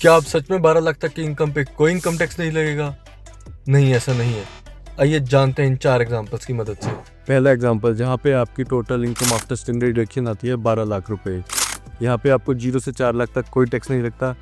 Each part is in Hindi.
क्या आप सच में 12 लाख तक की इनकम पे कोई इनकम टैक्स नहीं लगेगा? नहीं, ऐसा नहीं है। आइए जानते हैं इन 4 एग्जांपल्स की मदद से। पहला एग्जांपल, जहाँ पे आपकी total income after standard deduction आती है 12 लाख रुपए। यहाँ पे आपको 0 से 4 लाख तक कोई टैक्स नहीं लगता,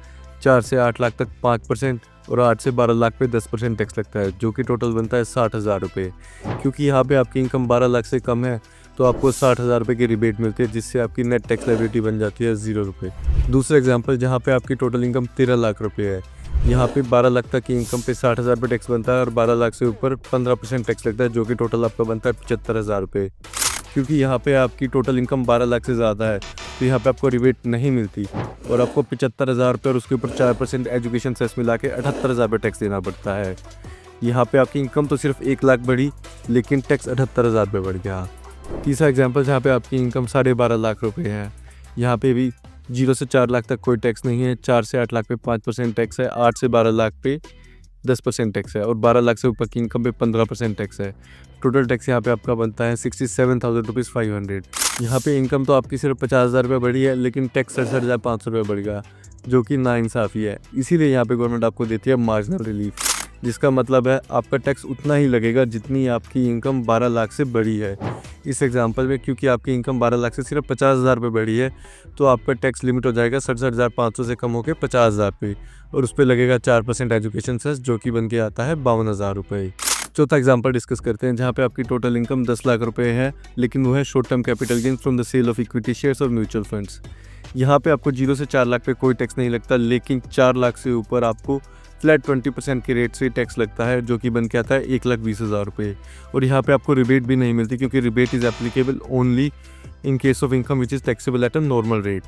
4 से 8 लाख तक 5% और 8 से 12 लाख पे 10% टैक्स लगता है, जो कि टोटल बनता है 60,000 रुपये। क्योंकि यहाँ पे आपकी इनकम 12 लाख से कम है तो आपको 60,000 रुपये की रिबेट मिलती है, जिससे आपकी नेट टैक्स लायबिलिटी बन जाती है 0 रुपये। दूसरा एग्जाम्पल, जहाँ पे आपकी टोटल इनकम 13 लाख रुपये है, यहाँ पे 12 लाख तक की इनकम पे 60,000 रुपये टैक्स बनता है और 12 लाख से ऊपर 15% टैक्स लगता है, जो कि टोटल आपका बनता है 75,000 रुपये। क्योंकि यहाँ पे आपकी टोटल इनकम 12 लाख से ज़्यादा है तो यहाँ पे आपको रिबेट नहीं मिलती और आपको 75,000 रुपये और उसके ऊपर 4% एजुकेशन सेस मिला के 78,000 रुपये टैक्स देना पड़ता है। यहाँ पे आपकी इनकम तो सिर्फ 1 लाख बढ़ी लेकिन टैक्स 78,000 रुपये बढ़ गया। तीसरा एग्जाम्पल, जहाँ पे आपकी इनकम 12.5 लाख रुपये है, यहाँ पे भी 0 से 4 लाख तक कोई टैक्स नहीं है, 4 से 8 लाख पे 5% टैक्स है, 8 से 12 लाख पे 10% टैक्स है और 12 लाख से ऊपर की इनकम पे 15% टैक्स है। टोटल टैक्स यहाँ पे आपका बनता है 67,500। यहाँ पे इनकम तो आपकी सिर्फ 50,000 रुपये बढ़ी है लेकिन टैक्स 67,500 रुपये बढ़ गया, जो कि नाइंसाफ़ी है। इसीलिए यहाँ पे गवर्नमेंट आपको देती है मार्जिनल रिलीफ, जिसका मतलब है आपका टैक्स उतना ही लगेगा जितनी आपकी इनकम 12 लाख से बड़ी है। इस एग्जांपल में क्योंकि आपकी इनकम 12 लाख से सिर्फ 50,000 रुपये बढ़ी है तो आपका टैक्स लिमिट हो जाएगा 67,500 से कम होकर 50,000 रुपये और उस पर लगेगा 4% एजुकेशन सेस, जो कि बन के आता है 52,000 रुपये। चौथा एग्जांपल डिस्कस करते हैं, जहाँ पे आपकी टोटल इनकम 10 लाख रुपए है लेकिन वो है short term capital gain from the sale of equity shares और म्यूचुअल फंड्स। यहाँ पे आपको 0 से 4 लाख पे कोई टैक्स नहीं लगता लेकिन 4 लाख से ऊपर आपको फ्लैट 20% के रेट से टैक्स लगता है, जो कि बन के आता है 1,20,000 रुपये। और यहाँ पे आपको रिबेट भी नहीं मिलती क्योंकि rebate is applicable only in case of income which is taxable at a normal rate.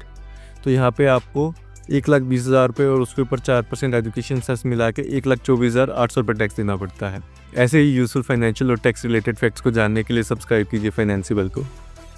तो यहाँ पे आपको 1,20,000 रुपये और उसके ऊपर 4% एजुकेशन सेस मिला के 1,24,800 रुपये टैक्स देना पड़ता है। ऐसे ही यूजफुल फाइनेंशियल और टैक्स रिलेटेड फैक्ट्स को जानने के लिए सब्सक्राइब कीजिए फाइनेंसिबल को।